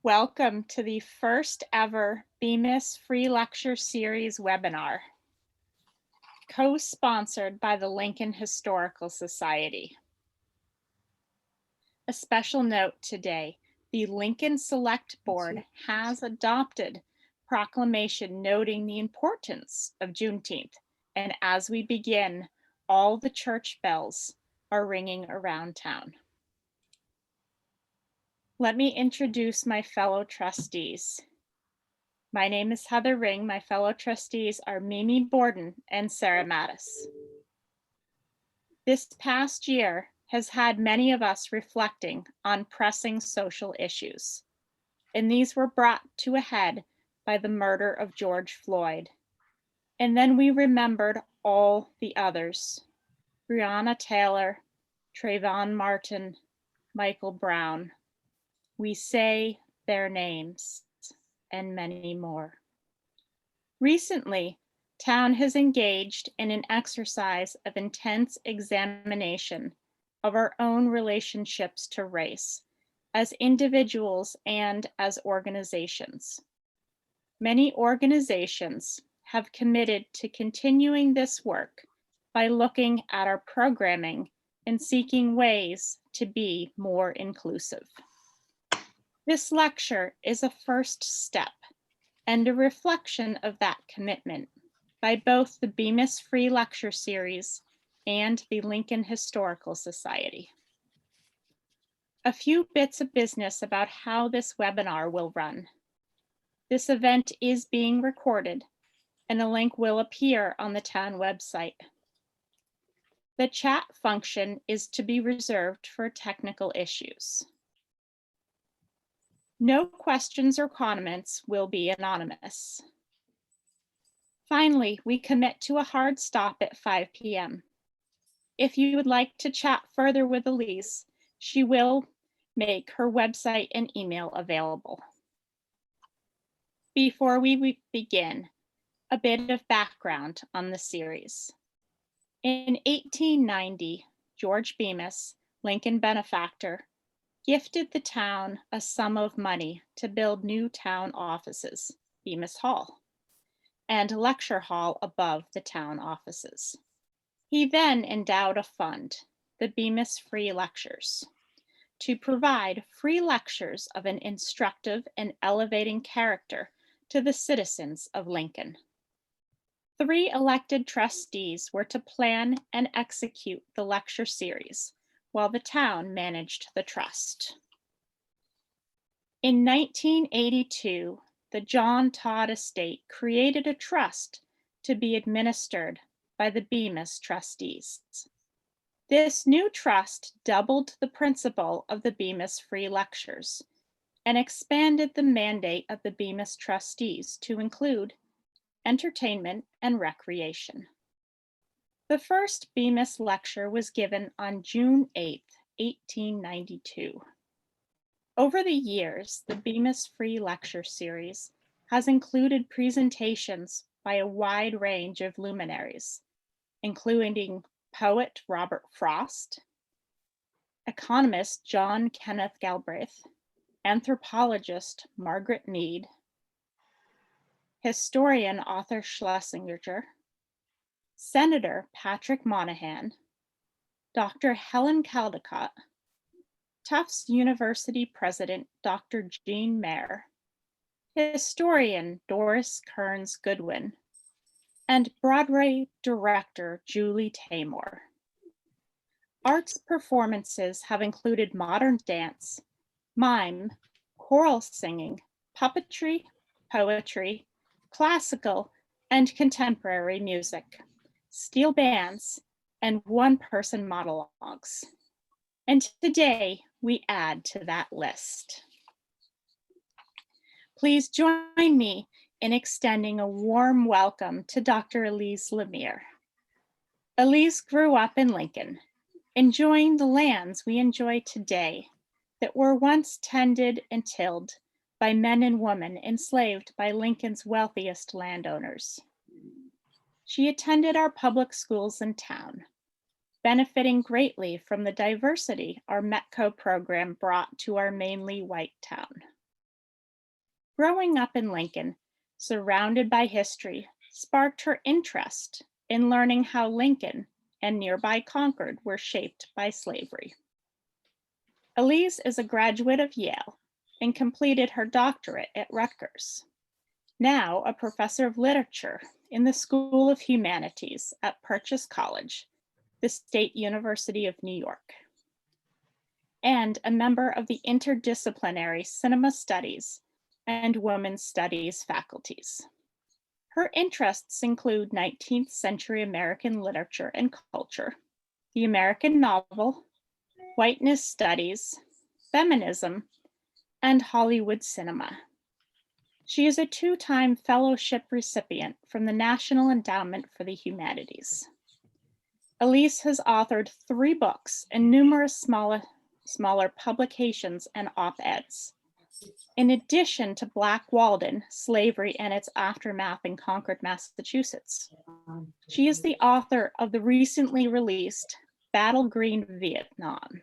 Welcome to the first ever Bemis Free Lecture Series webinar, co-sponsored by the Lincoln Historical Society. A special note today, the Lincoln Select Board has adopted proclamation noting the importance of Juneteenth, and as we begin, all the church bells are ringing around town. Let me introduce my fellow trustees. My name is Heather Ring. My fellow trustees are Mimi Borden and Sarah Mattis. This past year has had many of us reflecting on pressing social issues, and these were brought to a head by the murder of George Floyd. And then we remembered all the others: Breonna Taylor, Trayvon Martin, Michael Brown. We say their names and many more. Recently, town has engaged in an exercise of intense examination of our own relationships to race as individuals and as organizations. Many organizations have committed to continuing this work by looking at our programming and seeking ways to be more inclusive. This lecture is a first step and a reflection of that commitment by both the Bemis Free Lecture Series and the Lincoln Historical Society. A few bits of business about how this webinar will run. This event is being recorded, and a link will appear on the town website. The chat function is to be reserved for technical issues. No questions or comments will be anonymous. Finally, we commit to a hard stop at 5 p.m. If you would like to chat further with Elise, she will make her website and email available. Before we begin, a bit of background on the series. In 1890, George Bemis, Lincoln benefactor, gifted the town a sum of money to build new town offices, Bemis Hall, and a lecture hall above the town offices. He then endowed a fund, the Bemis Free Lectures, to provide free lectures of an instructive and elevating character to the citizens of Lincoln. 3 elected trustees were to plan and execute the lecture series, while the town managed the trust. In 1982, the John Todd estate created a trust to be administered by the Bemis trustees. This new trust doubled the principal of the Bemis Free Lectures and expanded the mandate of the Bemis trustees to include entertainment and recreation. The first Bemis lecture was given on June 8, 1892. Over the years, the Bemis Free Lecture Series has included presentations by a wide range of luminaries, including poet Robert Frost, economist John Kenneth Galbraith, anthropologist Margaret Mead, historian Arthur Schlesinger, Senator Patrick Moynihan, Dr. Helen Caldecott, Tufts University President Dr. Jean Mayer, historian Doris Kearns Goodwin, and Broadway director Julie Taymor. Arts performances have included modern dance, mime, choral singing, puppetry, poetry, classical and contemporary music, steel bands, and one-person monologues. And today we add to that list. Please join me in extending a warm welcome to Dr. Elise Lemire. Elise grew up in Lincoln, enjoying the lands we enjoy today that were once tended and tilled by men and women enslaved by Lincoln's wealthiest landowners. She attended our public schools in town, benefiting greatly from the diversity our METCO program brought to our mainly white town. Growing up in Lincoln, surrounded by history, sparked her interest in learning how Lincoln and nearby Concord were shaped by slavery. Elise is a graduate of Yale and completed her doctorate at Rutgers. Now a professor of literature in the School of Humanities at Purchase College, the State University of New York, and a member of the interdisciplinary Cinema Studies and Women's Studies faculties. Her interests include 19th century American literature and culture, the American novel, whiteness studies, feminism, and Hollywood cinema. She is a two-time fellowship recipient from the National Endowment for the Humanities. Elise has authored 3 books and numerous smaller publications and op-eds. In addition to Black Walden, Slavery and Its Aftermath in Concord, Massachusetts. She is the author of the recently released Battle Green Vietnam,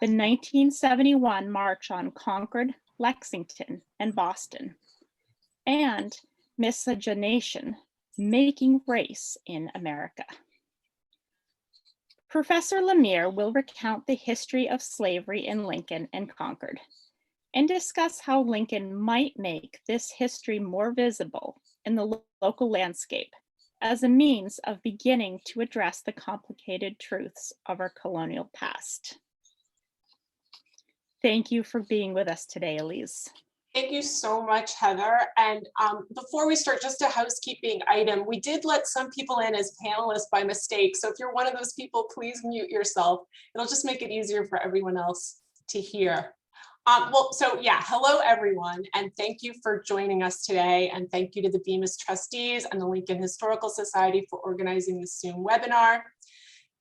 the 1971 March on Concord, Lexington, and Boston, and Miscegenation, Making Race in America. Professor Lemire will recount the history of slavery in Lincoln and Concord, and discuss how Lincoln might make this history more visible in the local landscape as a means of beginning to address the complicated truths of our colonial past. Thank you for being with us today, Elise. Thank you so much, Heather. And before we start, just a housekeeping item. We did let some people in as panelists by mistake. So if you're one of those people, please mute yourself. It'll just make it easier for everyone else to hear. Hello everyone, and thank you for joining us today. And thank you to the Bemis trustees and the Lincoln Historical Society for organizing this Zoom webinar.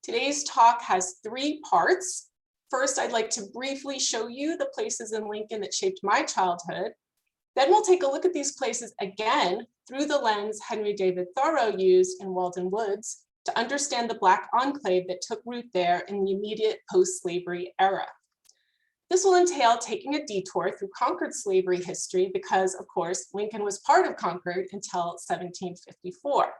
Today's talk has 3 parts. First, I'd like to briefly show you the places in Lincoln that shaped my childhood. Then we'll take a look at these places again through the lens Henry David Thoreau used in Walden Woods to understand the Black enclave that took root there in the immediate post-slavery era. This will entail taking a detour through Concord slavery history because, of course, Lincoln was part of Concord until 1754.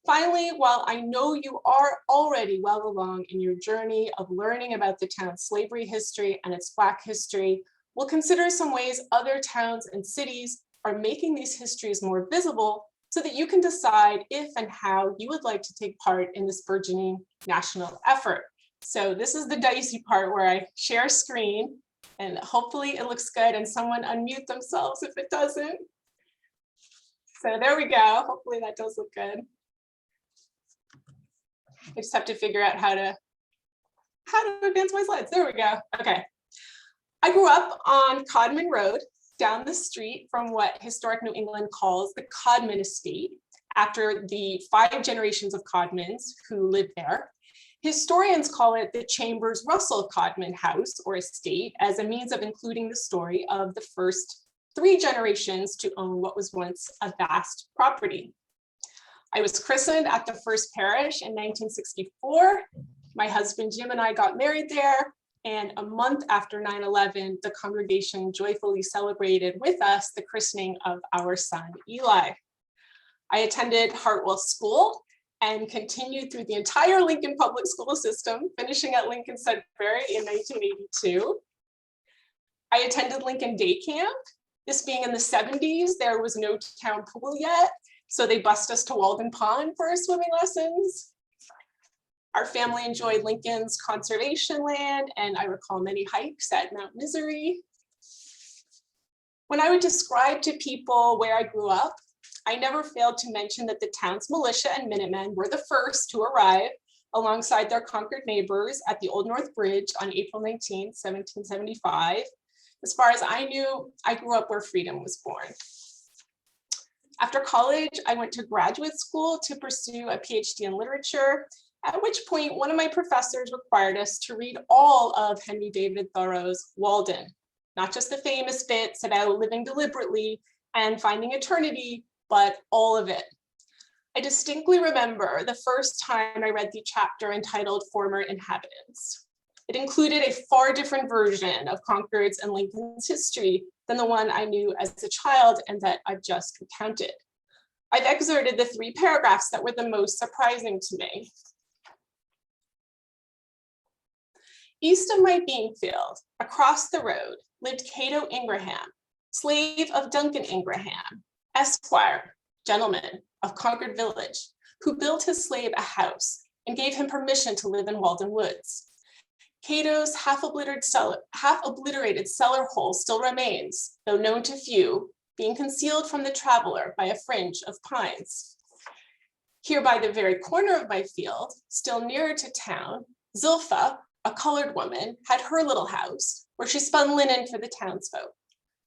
Finally, while I know you are already well along in your journey of learning about the town's slavery history and its Black history, we'll consider some ways other towns and cities are making these histories more visible so that you can decide if and how you would like to take part in this burgeoning national effort. So this is the dicey part where I share screen and hopefully it looks good and someone unmute themselves if it doesn't. So there we go. Hopefully that does look good. I just have to figure out how to advance my slides. There we go. Okay. I grew up on Codman Road, down the street from what historic New England calls the Codman Estate, after the 5 generations of Codmans who lived there. Historians call it the Chambers Russell Codman House or estate as a means of including the story of the first 3 generations to own what was once a vast property. I was christened at the first parish in 1964. My husband Jim and I got married there, and a month after 9/11, the congregation joyfully celebrated with us the christening of our son Eli. I attended Hartwell School and continued through the entire Lincoln public school system, finishing at Lincoln Sudbury in 1982. I attended Lincoln Day Camp. This being in the 70s, there was no town pool yet, so they bused us to Walden Pond for our swimming lessons. Our family enjoyed Lincoln's conservation land, and I recall many hikes at Mount Misery. When I would describe to people where I grew up, I never failed to mention that the town's militia and Minutemen were the first to arrive alongside their Concord neighbors at the Old North Bridge on April 19, 1775. As far as I knew, I grew up where freedom was born. After college, I went to graduate school to pursue a PhD in literature, at which point one of my professors required us to read all of Henry David Thoreau's Walden, not just the famous bits about living deliberately and finding eternity, but all of it. I distinctly remember the first time I read the chapter entitled Former Inhabitants. It included a far different version of Concord's and Lincoln's history than the one I knew as a child and that I've just recounted. I've excerpted the 3 paragraphs that were the most surprising to me. East of my bean field, across the road, lived Cato Ingraham, slave of Duncan Ingraham, Esquire, gentleman of Concord Village, who built his slave a house and gave him permission to live in Walden Woods. Cato's half-obliterated cellar hole still remains, though known to few, being concealed from the traveler by a fringe of pines. Here by the very corner of my field, still nearer to town, Zilpha, a colored woman, had her little house where she spun linen for the townsfolk.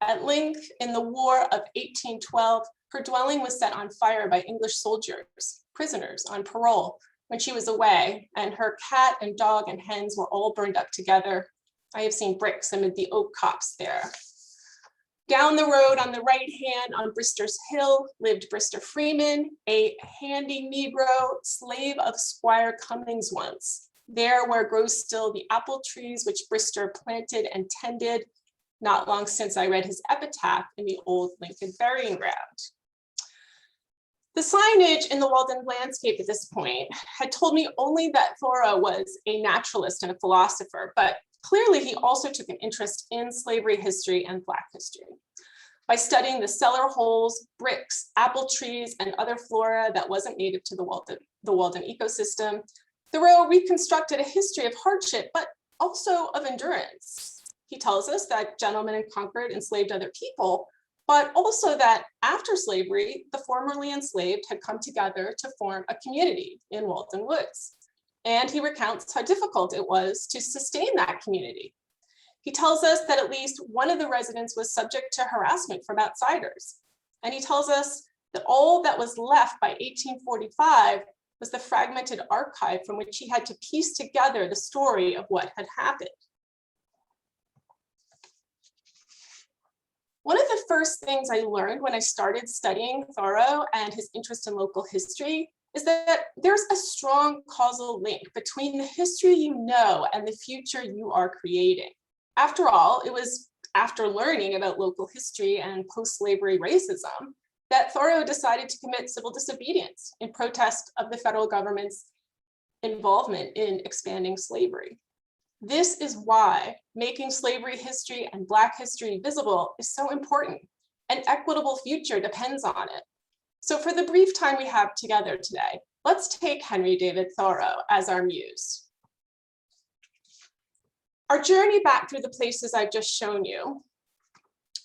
At length, in the War of 1812, her dwelling was set on fire by English soldiers, prisoners on parole, when she was away, and her cat and dog and hens were all burned up together. I have seen bricks amid the oak copse there. Down the road on the right hand on Brister's Hill lived Brister Freeman, a handy Negro, slave of Squire Cummings once. There where grows still the apple trees which Brister planted and tended. Not long since I read his epitaph in the old Lincoln burying ground. The signage in the Walden landscape at this point had told me only that Thoreau was a naturalist and a philosopher, but clearly he also took an interest in slavery history and Black history. By studying the cellar holes, bricks, apple trees, and other flora that wasn't native to the Walden ecosystem, Thoreau reconstructed a history of hardship, but also of endurance. He tells us that gentlemen in Concord enslaved other people, but also that after slavery, the formerly enslaved had come together to form a community in Walden Woods. And he recounts how difficult it was to sustain that community. He tells us that at least one of the residents was subject to harassment from outsiders. And he tells us that all that was left by 1845 was the fragmented archive from which he had to piece together the story of what had happened. One of the first things I learned when I started studying Thoreau and his interest in local history is that there's a strong causal link between the history you know and the future you are creating. After all, it was after learning about local history and post-slavery racism that Thoreau decided to commit civil disobedience in protest of the federal government's involvement in expanding slavery. This is why making slavery history and Black history visible is so important. An equitable future depends on it. So for the brief time we have together today, let's take Henry David Thoreau as our muse. Our journey back through the places I've just shown you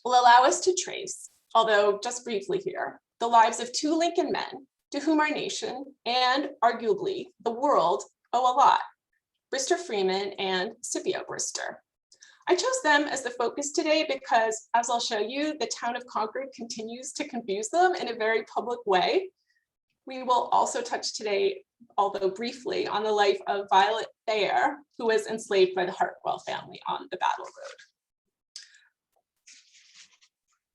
will allow us to trace, although just briefly here, the lives of 2 Lincoln men to whom our nation and arguably the world owe a lot. Brister Freeman and Scipio Brister. I chose them as the focus today because, as I'll show you, the town of Concord continues to confuse them in a very public way. We will also touch today, although briefly, on the life of Violet Thayer, who was enslaved by the Hartwell family on the Battle Road.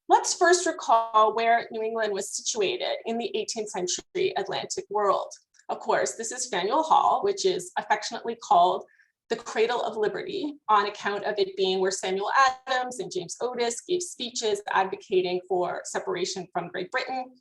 Let's first recall where New England was situated in the 18th century Atlantic world. Of course, this is Faneuil Hall, which is affectionately called the Cradle of Liberty on account of it being where Samuel Adams and James Otis gave speeches advocating for separation from Great Britain.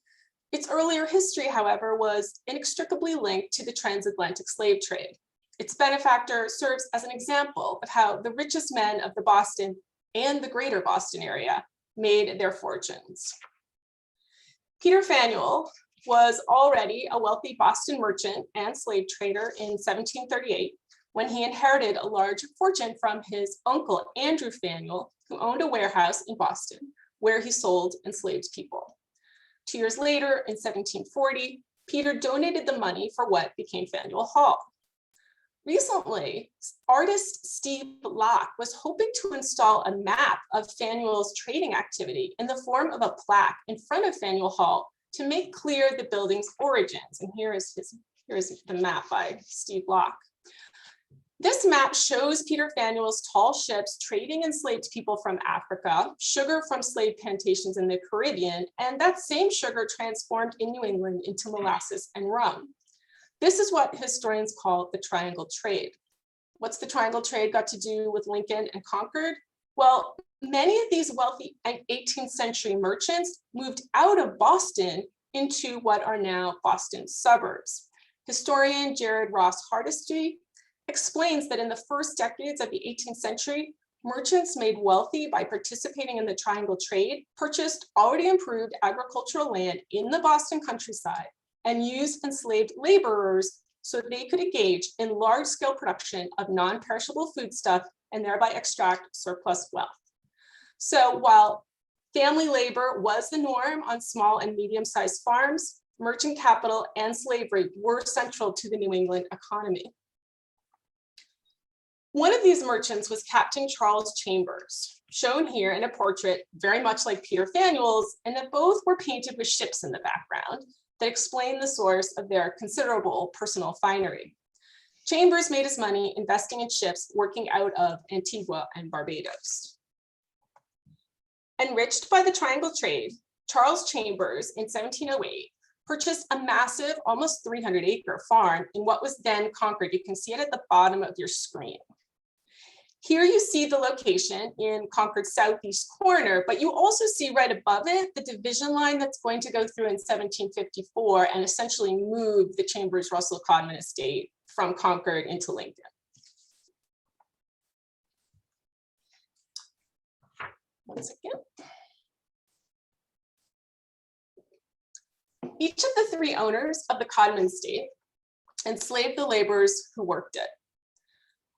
Its earlier history, however, was inextricably linked to the transatlantic slave trade. Its benefactor serves as an example of how the richest men of the Boston and the greater Boston area made their fortunes. Peter Faneuil was already a wealthy Boston merchant and slave trader in 1738 when he inherited a large fortune from his uncle, Andrew Faneuil, who owned a warehouse in Boston where he sold enslaved people. 2 years later, in 1740, Peter donated the money for what became Faneuil Hall. Recently, artist Steve Locke was hoping to install a map of Faneuil's trading activity in the form of a plaque in front of Faneuil Hall to make clear the building's origins. And here is the map by Steve Locke. This map shows Peter Faneuil's tall ships trading enslaved people from Africa, sugar from slave plantations in the Caribbean, and that same sugar transformed in New England into molasses and rum. This is what historians call the triangle trade. What's the triangle trade got to do with Lincoln and Concord? Well, many of these wealthy 18th century merchants moved out of Boston into what are now Boston's suburbs. Historian Jared Ross Hardesty explains that in the first decades of the 18th century, merchants made wealthy by participating in the triangle trade, purchased already improved agricultural land in the Boston countryside, and used enslaved laborers so they could engage in large-scale production of non-perishable foodstuff and thereby extract surplus wealth. So while family labor was the norm on small and medium-sized farms, merchant capital and slavery were central to the New England economy. One of these merchants was Captain Charles Chambers, shown here in a portrait very much like Peter Faneuil's, and that both were painted with ships in the background that explain the source of their considerable personal finery. Chambers made his money investing in ships working out of Antigua and Barbados. Enriched by the triangle trade, Charles Chambers in 1708 purchased a massive, almost 300-acre farm in what was then Concord. You can see it at the bottom of your screen. Here you see the location in Concord's southeast corner, but you also see right above it the division line that's going to go through in 1754 and essentially move the Chambers-Russell-Codman estate from Concord into Lincoln. One second. Each of the three owners of the Codman estate enslaved the laborers who worked it.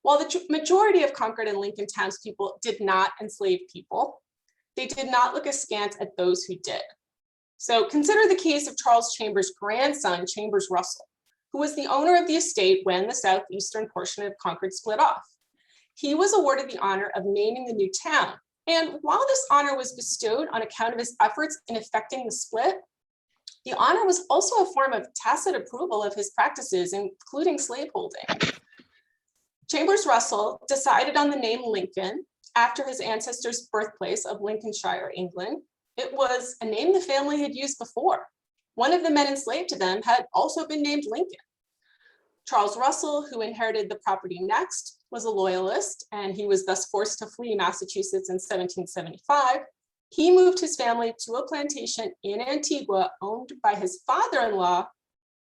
While the majority of Concord and Lincoln townspeople did not enslave people, they did not look askance at those who did. So consider the case of Charles Chambers' grandson, Chambers Russell, who was the owner of the estate when the southeastern portion of Concord split off. He was awarded the honor of naming the new town. And while this honor was bestowed on account of his efforts in effecting the split, the honor was also a form of tacit approval of his practices, including slaveholding. Chambers Russell decided on the name Lincoln after his ancestors' birthplace of Lincolnshire, England. It was a name the family had used before. One of the men enslaved to them had also been named Lincoln. Charles Russell, who inherited the property next, was a loyalist, and he was thus forced to flee Massachusetts in 1775. He moved his family to a plantation in Antigua owned by his father-in-law,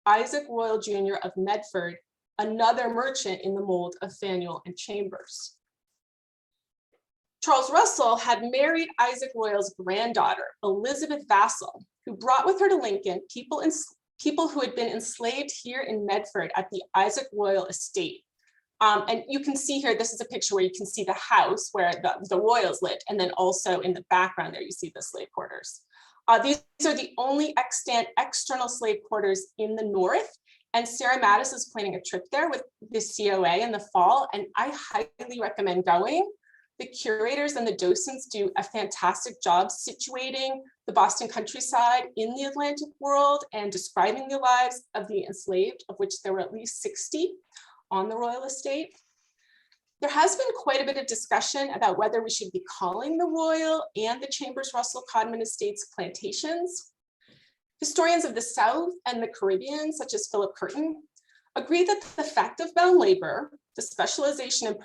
Isaac Royal Jr. of Medford, another merchant in the mold of Faneuil and Chambers. Charles Russell had married Isaac Royal's granddaughter, Elizabeth Vassall, who brought with her to Lincoln people who had been enslaved here in Medford at the Isaac Royal estate. And you can see here, this is a picture where you can see the house where the Royals lived, and then also in the background there you see the slave quarters. These are the only extant external slave quarters in the North, and Sarah Mattis is planning a trip there with the COA in the fall, and I highly recommend going. The curators and the docents do a fantastic job situating the Boston countryside in the Atlantic world and describing the lives of the enslaved, of which there were at least 60 on the royal estate. There has been quite a bit of discussion about whether we should be calling the royal and the Chambers-Russell-Codman estates plantations. Historians of the South and the Caribbean, such as Philip Curtin, agree that the fact of bound labor, the specialization in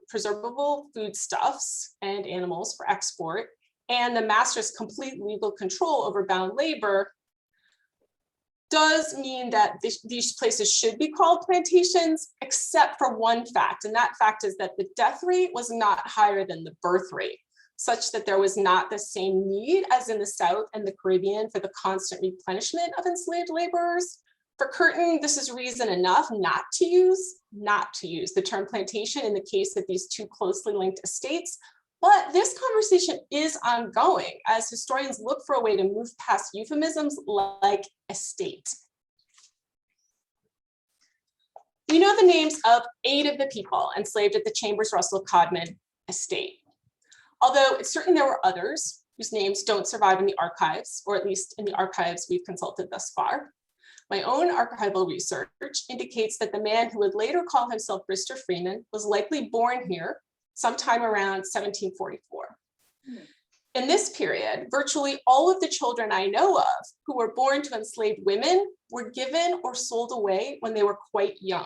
preservable foodstuffs and animals for export, and the master's complete legal control over bound labor does mean that these places should be called plantations, except for one fact, and that fact is that the death rate was not higher than the birth rate, such that there was not the same need as in the South and the Caribbean for the constant replenishment of enslaved laborers. For Curtin, this is reason enough not to use the term plantation in the case of these two closely linked estates. But this conversation is ongoing as historians look for a way to move past euphemisms like estate. We know the names of 8 of the people enslaved at the Chambers-Russell-Codman estate. Although it's certain there were others whose names don't survive in the archives, or at least in the archives we've consulted thus far. My own archival research indicates that the man who would later call himself Brister Freeman was likely born here sometime around 1744. In this period, virtually all of the children I know of who were born to enslaved women were given or sold away when they were quite young.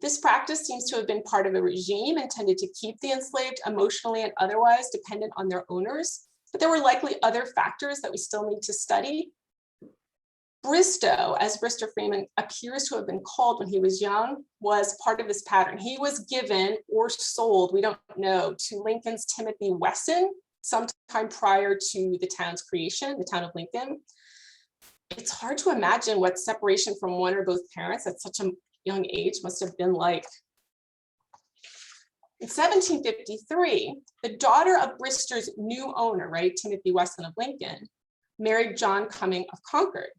This practice seems to have been part of a regime intended to keep the enslaved emotionally and otherwise dependent on their owners, but there were likely other factors that we still need to study. Bristow, as Brister Freeman appears to have been called when he was young, was part of this pattern. He was given or sold, we don't know, to Lincoln's Timothy Wesson sometime prior to the town's creation, the town of Lincoln. It's hard to imagine what separation from one or both parents at such a young age must have been like. In 1753, the daughter of Brister's new owner, right, Timothy Wesson of Lincoln, married John Cumming of Concord,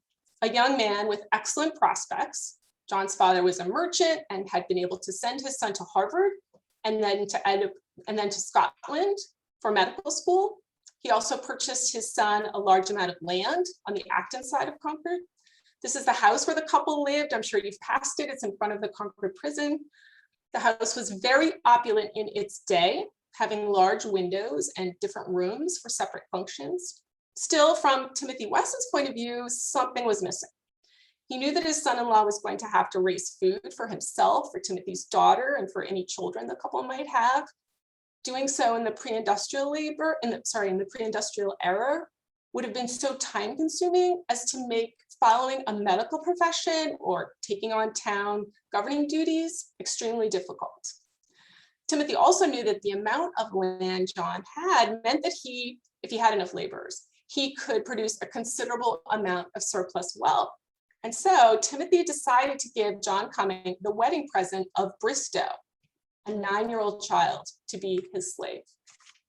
a young man with excellent prospects. John's father was a merchant and had been able to send his son to Harvard and then to Scotland for medical school. He also purchased his son a large amount of land on the Acton side of Concord. This is the house where the couple lived. I'm sure you've passed it. It's in front of the Concord prison. The house was very opulent in its day, having large windows and different rooms for separate functions. Still, from Timothy Wesson's point of view, something was missing. He knew that his son-in-law was going to have to raise food for himself, for Timothy's daughter, and for any children the couple might have. Doing so in the pre-industrial era would have been so time-consuming as to make following a medical profession or taking on town governing duties extremely difficult. Timothy also knew that the amount of land John had meant that if he had enough laborers, he could produce a considerable amount of surplus wealth. And so Timothy decided to give John Cumming the wedding present of Bristow, a 9-year-old child, to be his slave.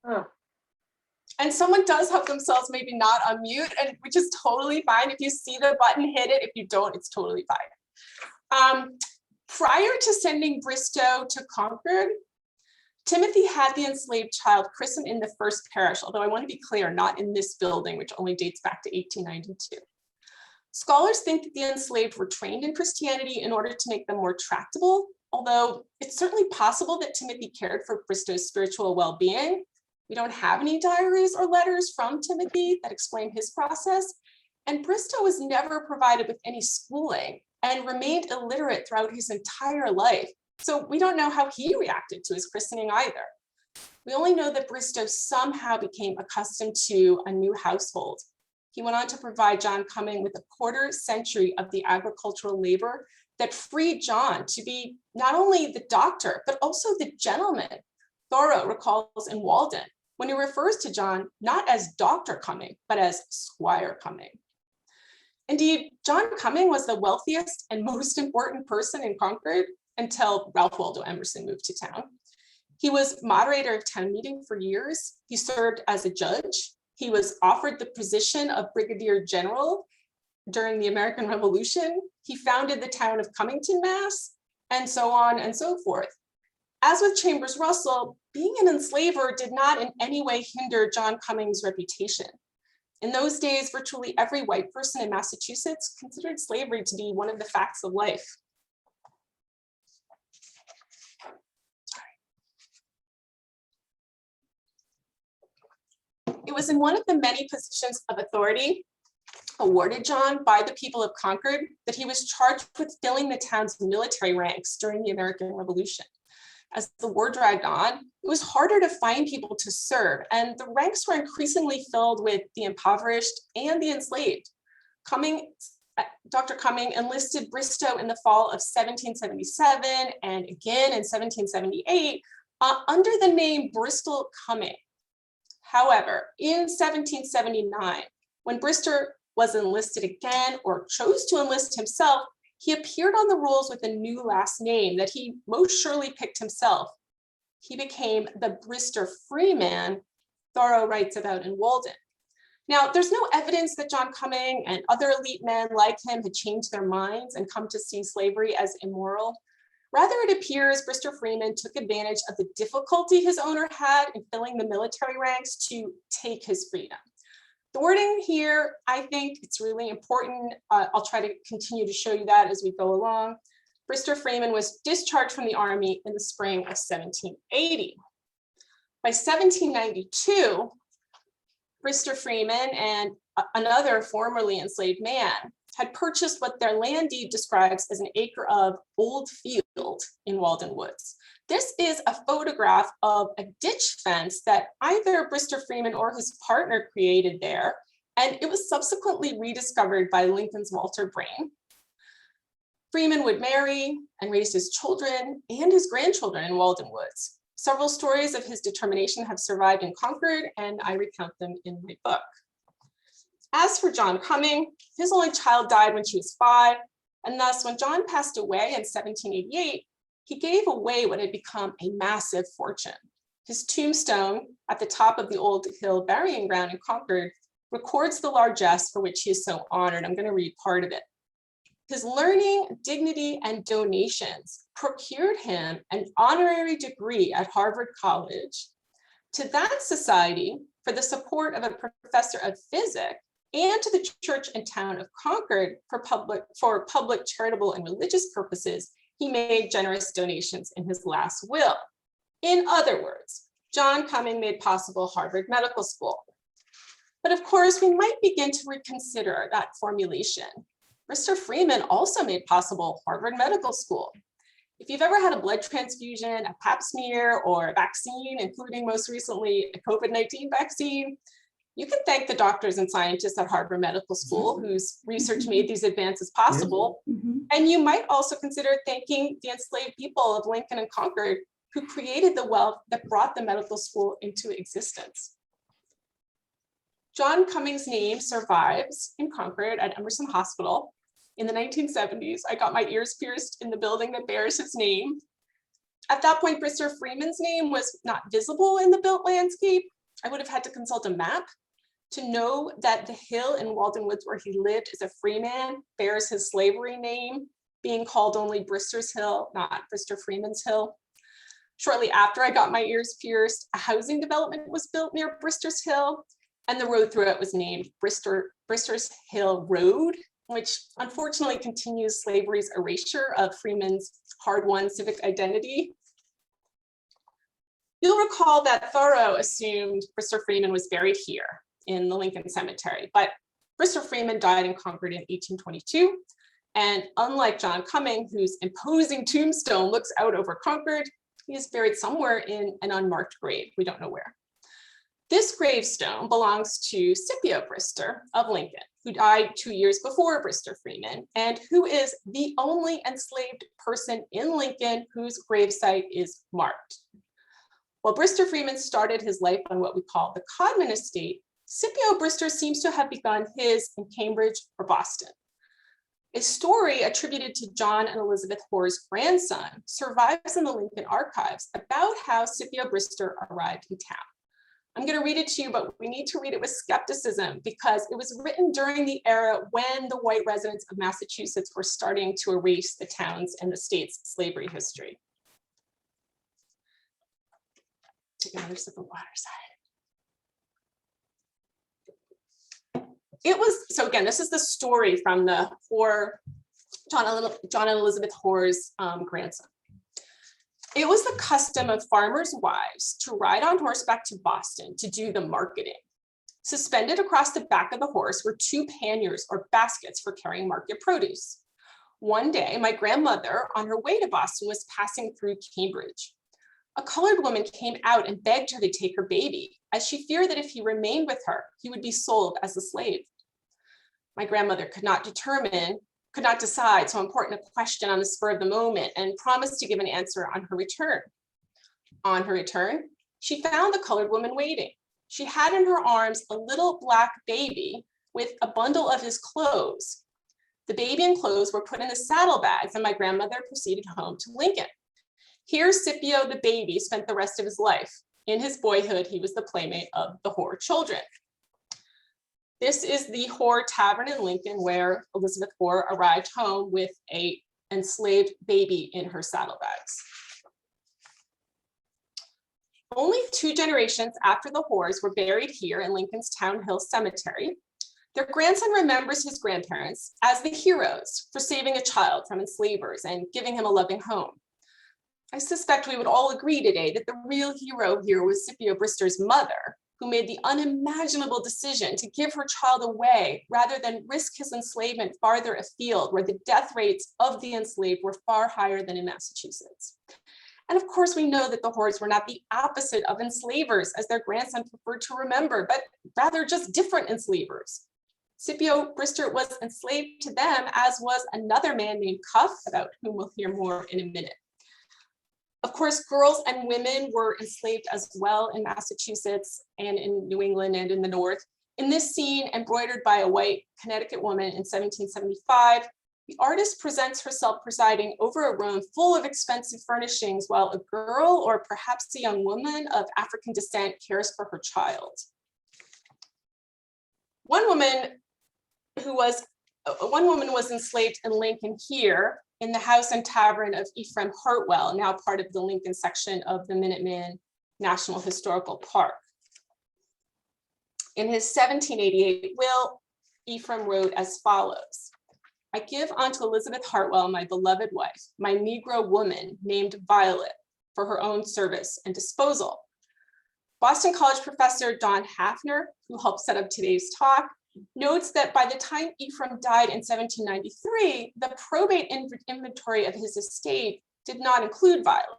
Oh. And someone does have themselves maybe not unmute, and which is totally fine. If you see the button, hit it. If you don't, it's totally fine. Prior to sending Bristow to Concord, Timothy had the enslaved child christened in the first parish, although I want to be clear, not in this building, which only dates back to 1892. Scholars think that the enslaved were trained in Christianity in order to make them more tractable, although it's certainly possible that Timothy cared for Bristow's spiritual well-being. We don't have any diaries or letters from Timothy that explain his process, and Bristow was never provided with any schooling and remained illiterate throughout his entire life. So we don't know how he reacted to his christening either. We only know that Bristow somehow became accustomed to a new household. He went on to provide John Cumming with a quarter century of the agricultural labor that freed John to be not only the doctor, but also the gentleman. Thoreau recalls in Walden when he refers to John not as Dr. Cumming, but as Squire Cumming. Indeed, John Cumming was the wealthiest and most important person in Concord until Ralph Waldo Emerson moved to town. He was moderator of town meeting for years. He served as a judge. He was offered the position of brigadier general during the American Revolution. He founded the town of Cummington, Mass, and so on and so forth. As with Chambers Russell, being an enslaver did not in any way hinder John Cumming's reputation. In those days, virtually every white person in Massachusetts considered slavery to be one of the facts of life. It was in one of the many positions of authority awarded John by the people of Concord that he was charged with filling the town's military ranks during the American Revolution. As the war dragged on, it was harder to find people to serve, and the ranks were increasingly filled with the impoverished and the enslaved. Dr. Cumming enlisted Bristow in the fall of 1777 and again in 1778 under the name Bristol Cumming. However, in 1779, when Brister was enlisted again or chose to enlist himself, he appeared on the rolls with a new last name that he most surely picked himself. He became the Brister Freeman Thoreau writes about in Walden. Now, there's no evidence that John Cumming and other elite men like him had changed their minds and come to see slavery as immoral. Rather, it appears Brister Freeman took advantage of the difficulty his owner had in filling the military ranks to take his freedom. The wording here, I think it's really important. I'll try to continue to show you that as we go along. Brister Freeman was discharged from the army in the spring of 1780. By 1792, Brister Freeman and another formerly enslaved man had purchased what their land deed describes as an acre of old field in Walden Woods. This is a photograph of a ditch fence that either Brister Freeman or his partner created there, and it was subsequently rediscovered by Lincoln's Walter Brain. Freeman would marry and raise his children and his grandchildren in Walden Woods. Several stories of his determination have survived in Concord, and I recount them in my book. As for John Cumming, his only child died when she was 5, and thus when John passed away in 1788, he gave away what had become a massive fortune. His tombstone at the top of the Old Hill burying ground in Concord records the largesse for which he is so honored. I'm going to read part of it. His learning, dignity, and donations procured him an honorary degree at Harvard College. To that society, for the support of a professor of physics, and to the church and town of Concord for public charitable and religious purposes, he made generous donations in his last will. In other words, John Cumming made possible Harvard Medical School. But of course, we might begin to reconsider that formulation. Brister Freeman also made possible Harvard Medical School. If you've ever had a blood transfusion, a pap smear, or a vaccine, including most recently a COVID-19 vaccine, you can thank the doctors and scientists at Harvard Medical School whose research made these advances possible. And you might also consider thanking the enslaved people of Lincoln and Concord who created the wealth that brought the medical school into existence. John Cumming's name survives in Concord at Emerson Hospital. In the 1970s, I got my ears pierced in the building that bears his name. At that point, Brister Freeman's name was not visible in the built landscape. I would have had to consult a map to know that the hill in Walden Woods where he lived as a freeman bears his slavery name, being called only Brister's Hill, not Brister Freeman's Hill. Shortly after I got my ears pierced, a housing development was built near Brister's Hill, and the road through it was named Brister's Hill Road, which unfortunately continues slavery's erasure of Freeman's hard-won civic identity. You'll recall that Thoreau assumed Brister Freeman was buried here in the Lincoln Cemetery, but Brister Freeman died in Concord in 1822. And unlike John Cumming, whose imposing tombstone looks out over Concord, he is buried somewhere in an unmarked grave. We don't know where. This gravestone belongs to Scipio Brister of Lincoln, who died 2 years before Brister Freeman, and who is the only enslaved person in Lincoln whose gravesite is marked. While Brister Freeman started his life on what we call the Codman estate, Scipio Brister seems to have begun his in Cambridge or Boston. A story attributed to John and Elizabeth Hoare's grandson survives in the Lincoln archives about how Scipio Brister arrived in town. I'm going to read it to you, but we need to read it with skepticism because it was written during the era when the white residents of Massachusetts were starting to erase the town's and the state's slavery history. Take another sip of water, sorry. It was, so again, this is the story from the John and Elizabeth Hoare's grandson. It was the custom of farmers' wives to ride on horseback to Boston to do the marketing. Suspended across the back of the horse were 2 panniers or baskets for carrying market produce. One day, my grandmother, on her way to Boston, was passing through Cambridge. A colored woman came out and begged her to take her baby, as she feared that if he remained with her, he would be sold as a slave. My grandmother could not decide so important a question on the spur of the moment and promised to give an answer on her return. On her return, she found the colored woman waiting. She had in her arms a little black baby with a bundle of his clothes. The baby and clothes were put in the saddlebags, and my grandmother proceeded home to Lincoln. Here, Scipio the baby spent the rest of his life. In his boyhood, he was the playmate of the Hoare children. This is the Hoare Tavern in Lincoln, where Elizabeth Hoare arrived home with an enslaved baby in her saddlebags. Only 2 generations after the Hoares were buried here in Lincoln's Town Hill Cemetery, their grandson remembers his grandparents as the heroes for saving a child from enslavers and giving him a loving home. I suspect we would all agree today that the real hero here was Scipio Brister's mother, who made the unimaginable decision to give her child away rather than risk his enslavement farther afield, where the death rates of the enslaved were far higher than in Massachusetts. And of course, we know that the Hoards were not the opposite of enslavers, as their grandson preferred to remember, but rather just different enslavers. Scipio Brister was enslaved to them, as was another man named Cuff, about whom we'll hear more in a minute. Of course, girls and women were enslaved as well in Massachusetts and in New England and in the North. In this scene, embroidered by a white Connecticut woman in 1775, the artist presents herself presiding over a room full of expensive furnishings while a girl, or perhaps a young woman of African descent, cares for her child. One woman was enslaved in Lincoln here in the house and tavern of Ephraim Hartwell, now part of the Lincoln section of the Minuteman National Historical Park. In his 1788 will, Ephraim wrote as follows: "I give unto Elizabeth Hartwell, my beloved wife, my Negro woman named Violet, for her own service and disposal." Boston College professor Don Hafner, who helped set up today's talk, notes that by the time Ephraim died in 1793, the probate inventory of his estate did not include Violet.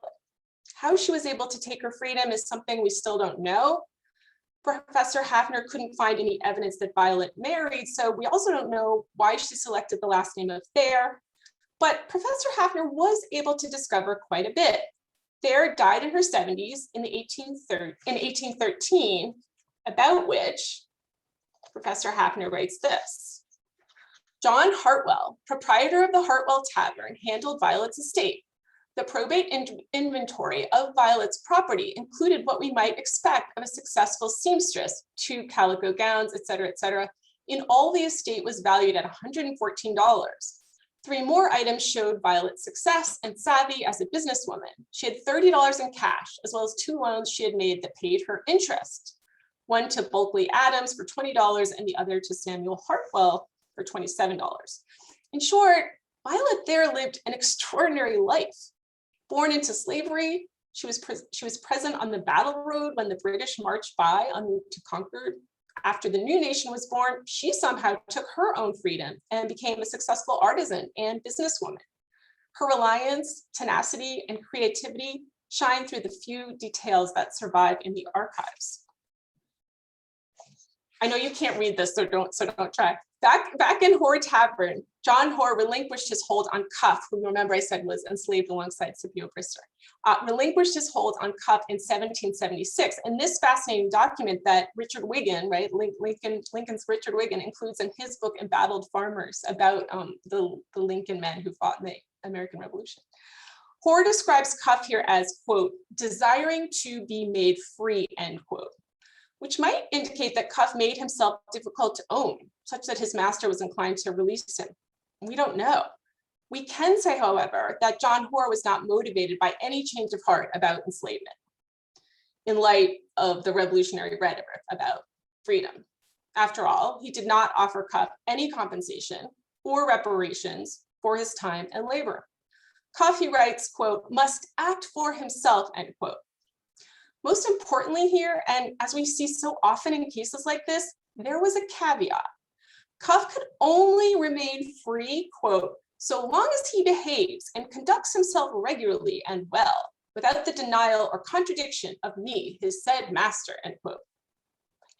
How she was able to take her freedom is something we still don't know. Professor Hafner couldn't find any evidence that Violet married, so we also don't know why she selected the last name of Thayer. But Professor Hafner was able to discover quite a bit. Thayer died in her 70s in 1813, about which Professor Hafner writes this: "John Hartwell, proprietor of the Hartwell Tavern, handled Violet's estate. The probate inventory of Violet's property included what we might expect of a successful seamstress, 2 calico gowns, et cetera, In all, the estate was valued at $114. 3 more items showed Violet's success and savvy as a businesswoman. She had $30 in cash, as well as 2 loans she had made that paid her interest. One to Bulkley Adams for $20 and the other to Samuel Hartwell for $27. In short, Violet there lived an extraordinary life. Born into slavery, she was present on the battle road when the British marched by en route to Concord. After the new nation was born, she somehow took her own freedom and became a successful artisan and businesswoman. Her reliance, tenacity, and creativity shine through the few details that survive in the archives. I know you can't read this, so don't try. Back in Hoare Tavern, John Hoare relinquished his hold on Cuff, who, remember I said was enslaved alongside Scipio Brister. Relinquished his hold on Cuff in 1776. And this fascinating document that Richard Wiggin, right, Lincoln's Richard Wiggin, includes in his book Embattled Farmers, about the Lincoln men who fought in the American Revolution. Hoare describes Cuff here as, quote, desiring to be made free, end quote, which might indicate that Cuff made himself difficult to own, such that his master was inclined to release him. We don't know. We can say, however, that John Hoare was not motivated by any change of heart about enslavement, in light of the revolutionary rhetoric about freedom. After all, he did not offer Cuff any compensation or reparations for his time and labor. Cuff, he writes, quote, must act for himself, end quote. Most importantly here, and as we see so often in cases like this, there was a caveat. Cuff could only remain free, quote, so long as he behaves and conducts himself regularly and well, without the denial or contradiction of me, his said master, end quote.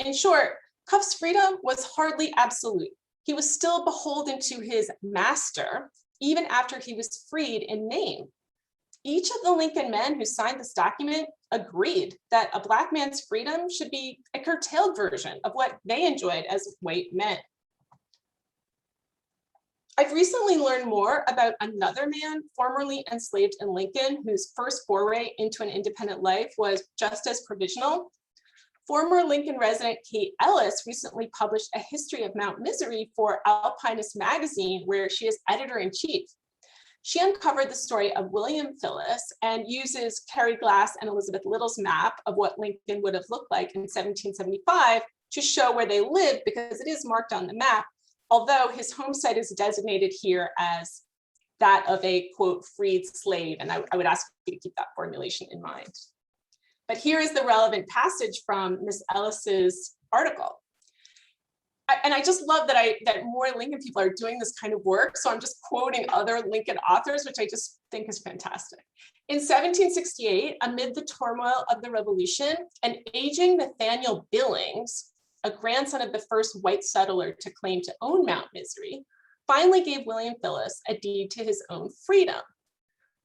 In short, Cuff's freedom was hardly absolute. He was still beholden to his master, even after he was freed in name. Each of the Lincoln men who signed this document agreed that a Black man's freedom should be a curtailed version of what they enjoyed as white men. I've recently learned more about another man formerly enslaved in Lincoln, whose first foray into an independent life was just as provisional. Former Lincoln resident Kate Ellis recently published a history of Mount Misery for Alpinist magazine, where she is editor-in-chief. She uncovered the story of William Phillis and uses Carrie Glass and Elizabeth Little's map of what Lincoln would have looked like in 1775 to show where they lived, because it is marked on the map, although his home site is designated here as that of a, quote, freed slave. And I would ask you to keep that formulation in mind. But here is the relevant passage from Miss Ellis's article. And I just love that more Lincoln people are doing this kind of work. So I'm just quoting other Lincoln authors, which I just think is fantastic. In 1768, amid the turmoil of the Revolution, an aging Nathaniel Billings, a grandson of the first white settler to claim to own Mount Misery, finally gave William Phillis a deed to his own freedom.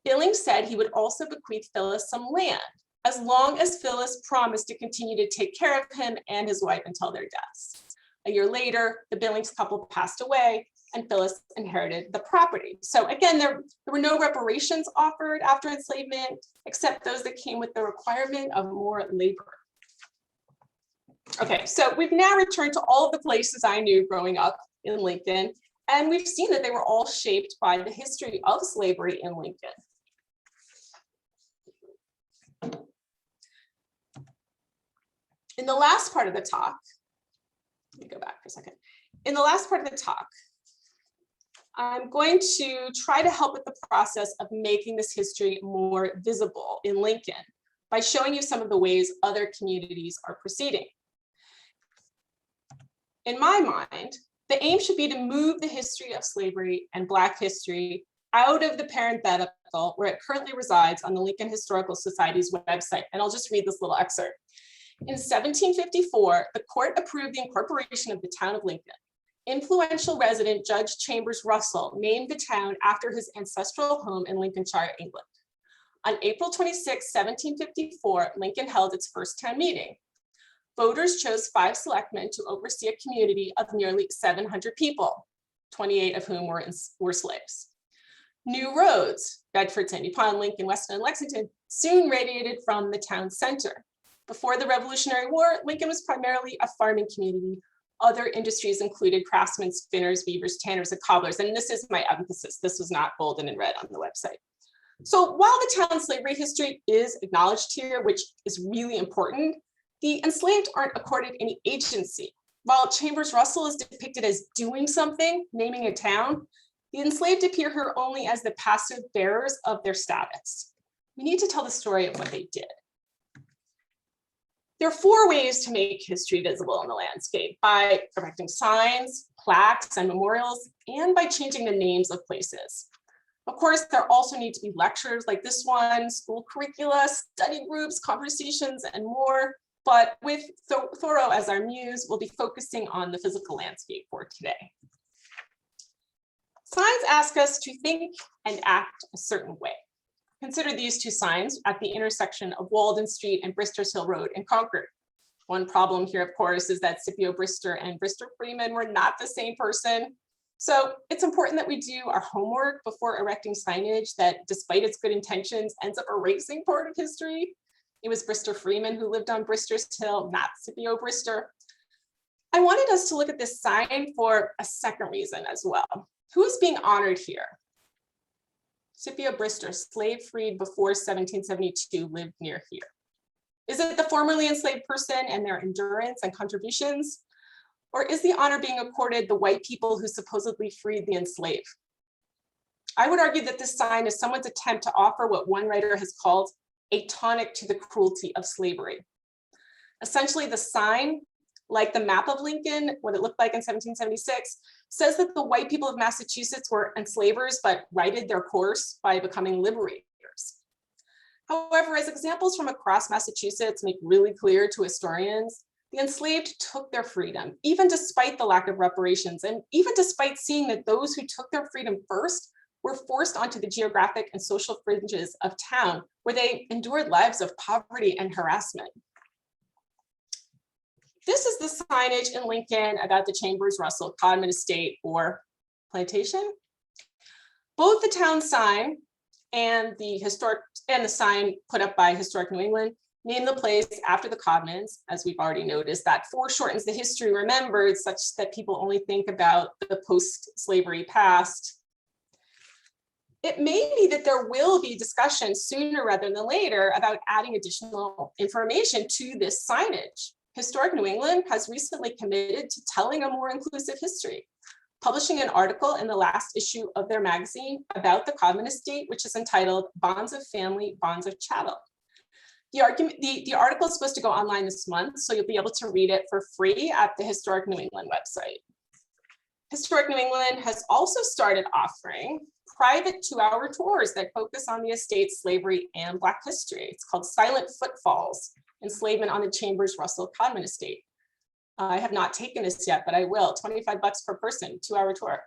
Billings said he would also bequeath Phillis some land, as long as Phillis promised to continue to take care of him and his wife until their deaths. A year later, the Billings couple passed away and Phillis inherited the property. So again, there were no reparations offered after enslavement, except those that came with the requirement of more labor. Okay, so we've now returned to all of the places I knew growing up in Lincoln, and we've seen that they were all shaped by the history of slavery in Lincoln. In the last part of the talk, let me go back for a second. In the last part of the talk, I'm going to try to help with the process of making this history more visible in Lincoln by showing you some of the ways other communities are proceeding. In my mind, the aim should be to move the history of slavery and Black history out of the parenthetical where it currently resides on the Lincoln Historical Society's website. And I'll just read this little excerpt. In 1754, the court approved the incorporation of the town of Lincoln. Influential resident Judge Chambers Russell named the town after his ancestral home in Lincolnshire, England. On April 26, 1754, Lincoln held its first town meeting. Voters chose 5 selectmen to oversee a community of nearly 700 people, 28 of whom were slaves. New roads, Bedford, Sandy Pond, Lincoln, Weston, and Lexington, soon radiated from the town center. Before the Revolutionary War, Lincoln was primarily a farming community. Other industries included craftsmen, spinners, weavers, tanners, and cobblers. And this is my emphasis. This was not bolded in red on the website. So while the town's slavery history is acknowledged here, which is really important, the enslaved aren't accorded any agency. While Chambers Russell is depicted as doing something, naming a town, the enslaved appear here only as the passive bearers of their status. We need to tell the story of what they did. There are 4 ways to make history visible in the landscape: by erecting signs, plaques, and memorials, and by changing the names of places. Of course, there also need to be lectures like this one, school curricula, study groups, conversations, and more. But with Thoreau as our muse, we'll be focusing on the physical landscape for today. Signs ask us to think and act a certain way. Consider these 2 signs at the intersection of Walden Street and Brister's Hill Road in Concord. One problem here, of course, is that Scipio Brister and Brister Freeman were not the same person. So it's important that we do our homework before erecting signage that, despite its good intentions, ends up erasing part of history. It was Brister Freeman who lived on Brister's Hill, not Scipio Brister. I wanted us to look at this sign for a second reason as well. Who is being honored here? Scipio Brister, slave freed before 1772, lived near here. Is it the formerly enslaved person and their endurance and contributions? Or is the honor being accorded the white people who supposedly freed the enslaved? I would argue that this sign is someone's attempt to offer what one writer has called a tonic to the cruelty of slavery. Essentially, the sign, like the map of Lincoln, what it looked like in 1776, says that the white people of Massachusetts were enslavers, but righted their course by becoming liberators. However, as examples from across Massachusetts make really clear to historians, the enslaved took their freedom, even despite the lack of reparations, and even despite seeing that those who took their freedom first were forced onto the geographic and social fringes of town, where they endured lives of poverty and harassment. This is the signage in Lincoln about the Chambers Russell Codman Estate or plantation. Both the town sign and the sign put up by Historic New England name the place after the Codmans, as we've already noticed. That foreshortens the history remembered such that people only think about the post-slavery past. It may be that there will be discussion sooner rather than later about adding additional information to this signage. Historic New England has recently committed to telling a more inclusive history, publishing an article in the last issue of their magazine about the Codman Estate, which is entitled Bonds of Family, Bonds of Chattel. The article is supposed to go online this month, so you'll be able to read it for free at the Historic New England website. Historic New England has also started offering private 2-hour tours that focus on the estate, slavery, and Black history. It's called Silent Footfalls, Enslavement on the Chambers Russell Codman Estate. I have not taken this yet, but I will. $25 per person, 2-hour tour.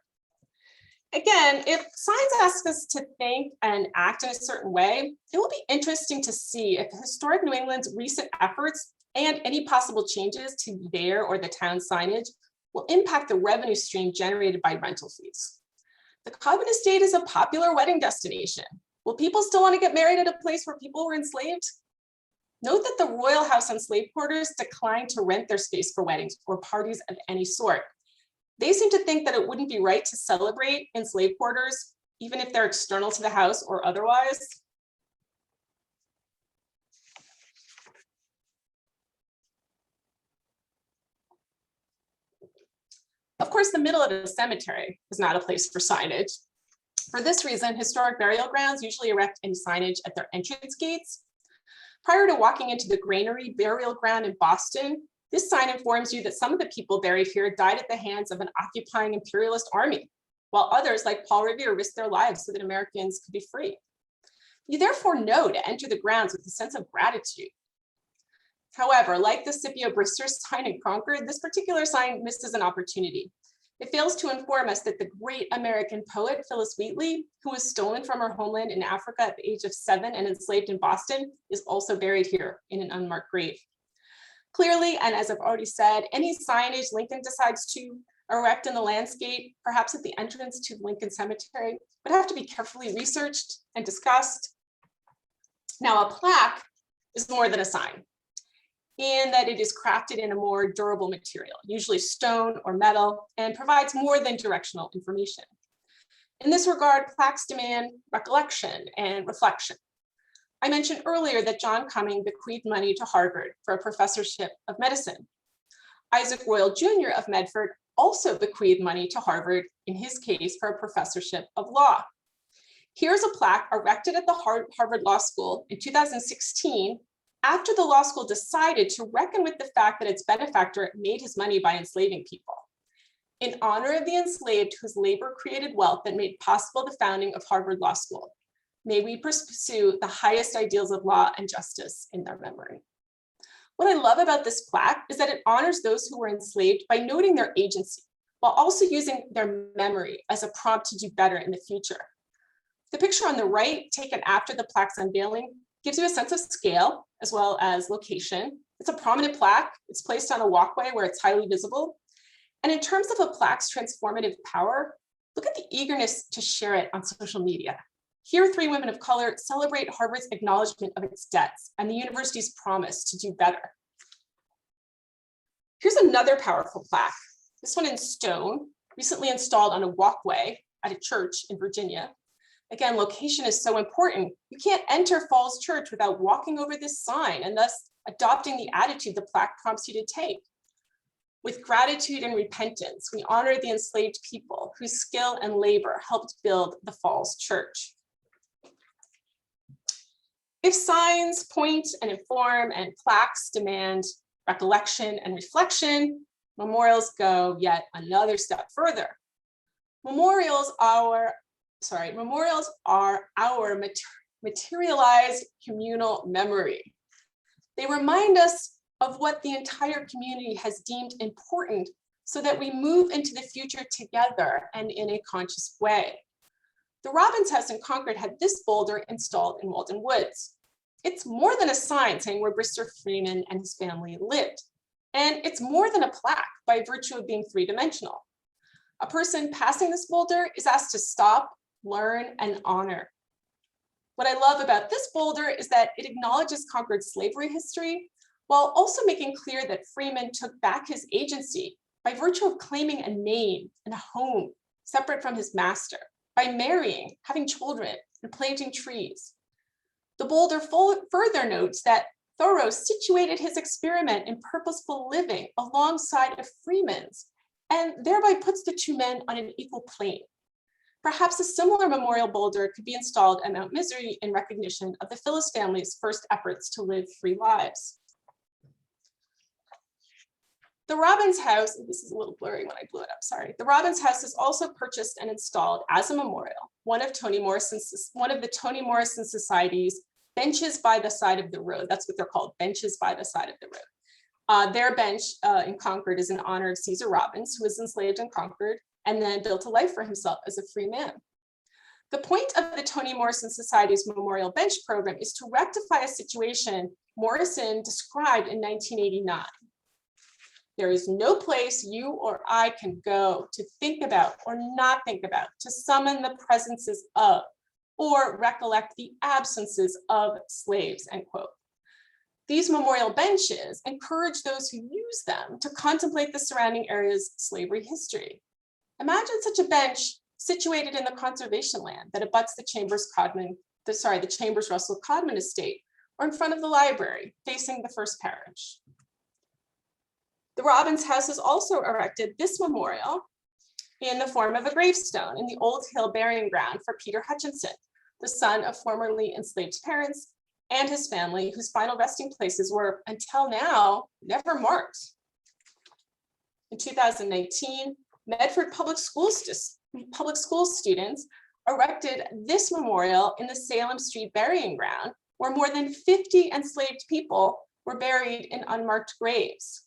Again, if science asks us to think and act in a certain way, it will be interesting to see if Historic New England's recent efforts and any possible changes to their or the town signage will impact the revenue stream generated by rental fees. The Codman Estate is a popular wedding destination. Will people still want to get married at a place where people were enslaved? Note that the Royal House on slave quarters declined to rent their space for weddings or parties of any sort. They seem to think that it wouldn't be right to celebrate in slave quarters, even if they're external to the house or otherwise. Of course, the middle of a cemetery is not a place for signage. For this reason, historic burial grounds usually erect any signage at their entrance gates. Prior to walking into the Granary Burial Ground in Boston, this sign informs you that some of the people buried here died at the hands of an occupying imperialist army, while others, like Paul Revere, risked their lives so that Americans could be free. You therefore know to enter the grounds with a sense of gratitude. However, like the Scipio Brister sign in Concord, this particular sign misses an opportunity. It fails to inform us that the great American poet Phyllis Wheatley, who was stolen from her homeland in Africa at the age of 7 and enslaved in Boston, is also buried here in an unmarked grave. Clearly, and as I've already said, any signage Lincoln decides to erect in the landscape, perhaps at the entrance to Lincoln Cemetery, would have to be carefully researched and discussed. Now, a plaque is more than a sign, in that it is crafted in a more durable material, usually stone or metal, and provides more than directional information. In this regard, plaques demand recollection and reflection. I mentioned earlier that John Cumming bequeathed money to Harvard for a professorship of medicine. Isaac Royal Jr. of Medford also bequeathed money to Harvard, in his case, for a professorship of law. Here's a plaque erected at the Harvard Law School in 2016, after the law school decided to reckon with the fact that its benefactor made his money by enslaving people. In honor of the enslaved whose labor created wealth that made possible the founding of Harvard Law School, may we pursue the highest ideals of law and justice in their memory. What I love about this plaque is that it honors those who were enslaved by noting their agency, while also using their memory as a prompt to do better in the future. The picture on the right, taken after the plaque's unveiling, gives you a sense of scale as well as location. It's a prominent plaque. It's placed on a walkway where it's highly visible. And in terms of a plaque's transformative power, look at the eagerness to share it on social media. Here, 3 women of color celebrate Harvard's acknowledgement of its debts and the university's promise to do better. Here's another powerful plaque, this one in stone, recently installed on a walkway at a church in Virginia. Again, location is so important. You can't enter Falls Church without walking over this sign and thus adopting the attitude the plaque prompts you to take. With gratitude and repentance, we honor the enslaved people whose skill and labor helped build the Falls Church. If signs point and inform and plaques demand recollection and reflection, memorials go yet another step further. Memorials are our materialized communal memory. They remind us of what the entire community has deemed important so that we move into the future together and in a conscious way. The Robbins House in Concord had this boulder installed in Walden Woods. It's more than a sign saying where Brister Freeman and his family lived. And it's more than a plaque by virtue of being 3-dimensional. A person passing this boulder is asked to stop, learn, and honor. What I love about this boulder is that it acknowledges Concord's slavery history, while also making clear that Freeman took back his agency by virtue of claiming a name and a home separate from his master, by marrying, having children, and planting trees. The boulder further notes that Thoreau situated his experiment in purposeful living alongside of Freeman's, and thereby puts the 2 men on an equal plane. Perhaps a similar memorial boulder could be installed at Mount Misery in recognition of the Phyllis family's first efforts to live free lives. The Robbins House, this is a little blurry when I blew it up, sorry. The Robbins House is also purchased and installed as a memorial, one of the Toni Morrison Society's benches by the side of the road. That's what they're called, benches by the side of the road. Their bench in Concord is in honor of Caesar Robbins, who was enslaved in Concord and then built a life for himself as a free man. The point of the Toni Morrison Society's Memorial Bench program is to rectify a situation Morrison described in 1989. There is no place you or I can go to think about or not think about, to summon the presences of, or recollect the absences of slaves, end quote. These memorial benches encourage those who use them to contemplate the surrounding area's slavery history. Imagine such a bench situated in the conservation land that abuts the Chambers-Russell Codman estate, or in front of the library, facing the first parish. The Robbins House has also erected this memorial in the form of a gravestone in the Old Hill burying ground for Peter Hutchinson, the son of formerly enslaved parents, and his family, whose final resting places were, until now, never marked. In 2019, Medford Public School students erected this memorial in the Salem Street burying ground, where more than 50 enslaved people were buried in unmarked graves.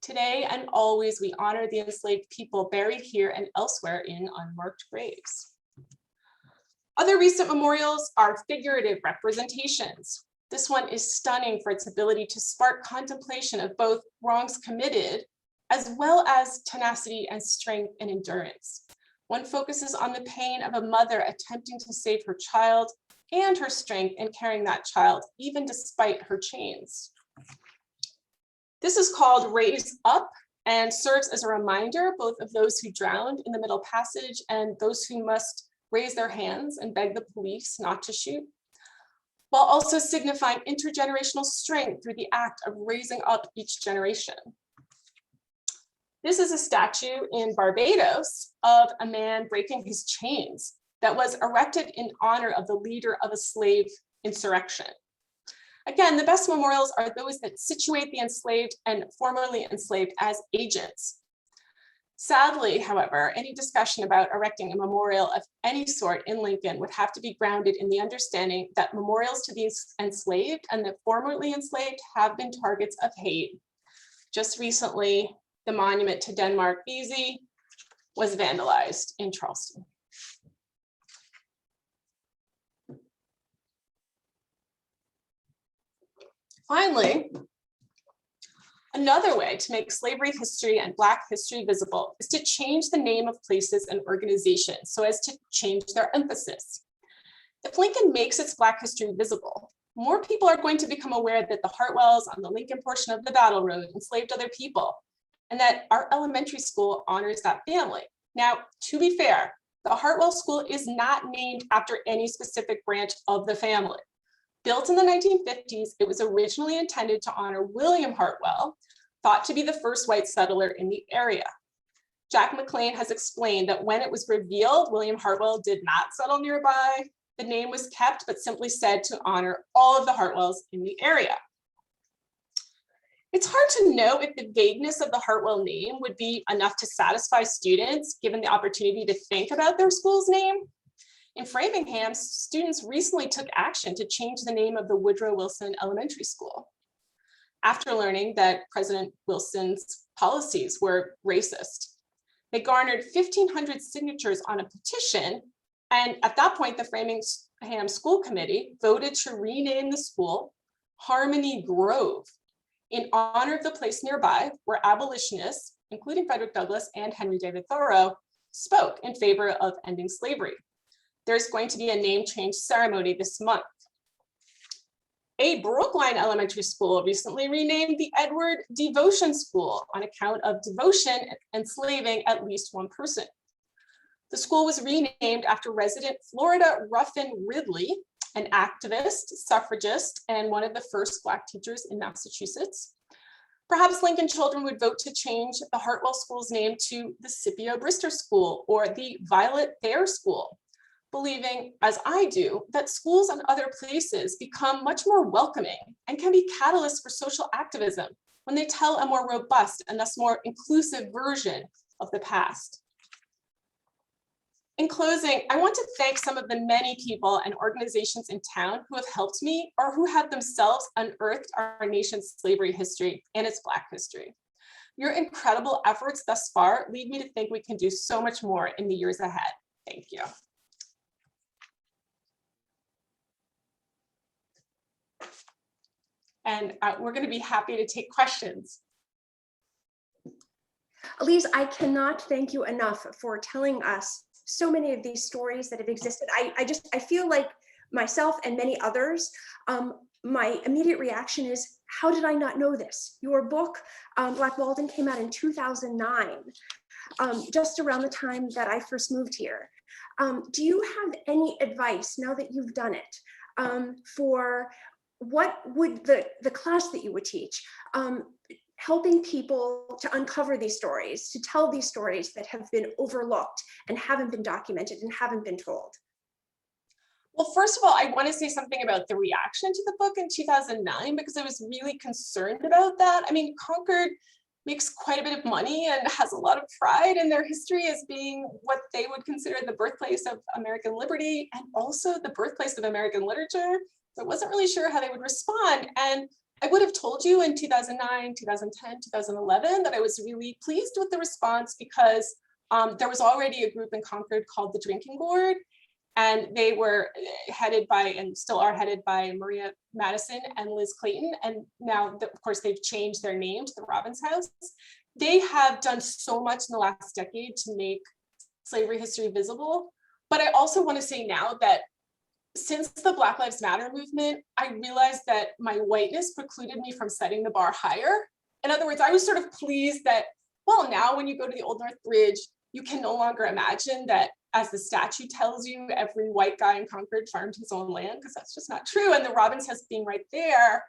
Today and always, we honor the enslaved people buried here and elsewhere in unmarked graves. Other recent memorials are figurative representations. This one is stunning for its ability to spark contemplation of both wrongs committed, as well as tenacity and strength and endurance. One focuses on the pain of a mother attempting to save her child and her strength in carrying that child, even despite her chains. This is called Raise Up and serves as a reminder both of those who drowned in the Middle Passage and those who must raise their hands and beg the police not to shoot, while also signifying intergenerational strength through the act of raising up each generation. This is a statue in Barbados of a man breaking his chains that was erected in honor of the leader of a slave insurrection. Again, the best memorials are those that situate the enslaved and formerly enslaved as agents. Sadly, however, any discussion about erecting a memorial of any sort in Lincoln would have to be grounded in the understanding that memorials to the enslaved and the formerly enslaved have been targets of hate. Just recently, the monument to Denmark Vesey was vandalized in Charleston. Finally, another way to make slavery history and Black history visible is to change the name of places and organizations so as to change their emphasis. If Lincoln makes its Black history visible, more people are going to become aware that the Hartwells on the Lincoln portion of the Battle Road enslaved other people, and that our elementary school honors that family. Now, to be fair, the Hartwell School is not named after any specific branch of the family. Built in the 1950s, it was originally intended to honor William Hartwell, thought to be the first white settler in the area. Jack McLean has explained that when it was revealed William Hartwell did not settle nearby, the name was kept, but simply said to honor all of the Hartwells in the area. It's hard to know if the vagueness of the Hartwell name would be enough to satisfy students, given the opportunity to think about their school's name. In Framingham, students recently took action to change the name of the Woodrow Wilson Elementary School after learning that President Wilson's policies were racist. They garnered 1,500 signatures on a petition, and at that point, the Framingham School Committee voted to rename the school Harmony Grove in honor of the place nearby where abolitionists, including Frederick Douglass and Henry David Thoreau, spoke in favor of ending slavery. There's going to be a name change ceremony this month. A Brookline elementary school recently renamed the Edward Devotion School on account of devotion enslaving at least one person. The school was renamed after resident Florida Ruffin Ridley, an activist, suffragist, and one of the first Black teachers in Massachusetts. Perhaps Lincoln children would vote to change the Hartwell School's name to the Scipio Brister School or the Violet Thayer School, believing, as I do, that schools and other places become much more welcoming and can be catalysts for social activism when they tell a more robust and thus more inclusive version of the past. In closing, I want to thank some of the many people and organizations in town who have helped me or who have themselves unearthed our nation's slavery history and its Black history. Your incredible efforts thus far lead me to think we can do so much more in the years ahead. Thank you. And we're going to be happy to take questions. Elise, I cannot thank you enough for telling us so many of these stories that have existed. I feel like myself and many others, my immediate reaction is, how did I not know this? Your book, Black Walden, came out in 2009, just around the time that I first moved here. Do you have any advice, now that you've done it, for what would the class that you would teach, helping people to uncover these stories, to tell these stories that have been overlooked and haven't been documented and haven't been told? Well, first of all, I want to say something about the reaction to the book in 2009, because I was really concerned about that. I mean, Concord makes quite a bit of money and has a lot of pride in their history as being what they would consider the birthplace of American liberty and also the birthplace of American literature. So I wasn't really sure how they would respond. And I would have told you in 2009, 2010, 2011 that I was really pleased with the response, because there was already a group in Concord called the Drinking Board, and they were headed by, and still are headed by, Maria Madison and Liz Clayton. And now, of course, they've changed their name to the Robbins House. They have done so much in the last decade to make slavery history visible. But I also want to say now that since the Black Lives Matter movement, I realized that my whiteness precluded me from setting the bar higher. In other words, I was sort of pleased that, well, now when you go to the Old North Bridge, you can no longer imagine that, as the statue tells you, every white guy in Concord farmed his own land, because that's just not true. And the Robbins House being right there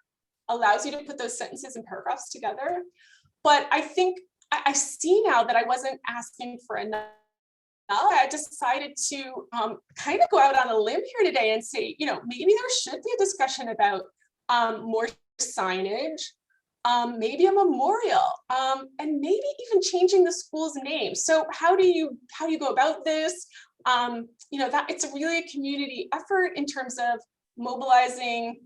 allows you to put those sentences and paragraphs together. But I think I see now that I wasn't asking for enough. I decided to kind of go out on a limb here today and say, maybe there should be a discussion about more signage, maybe a memorial, and maybe even changing the school's name. So how do you go about this? That it's really a community effort in terms of mobilizing.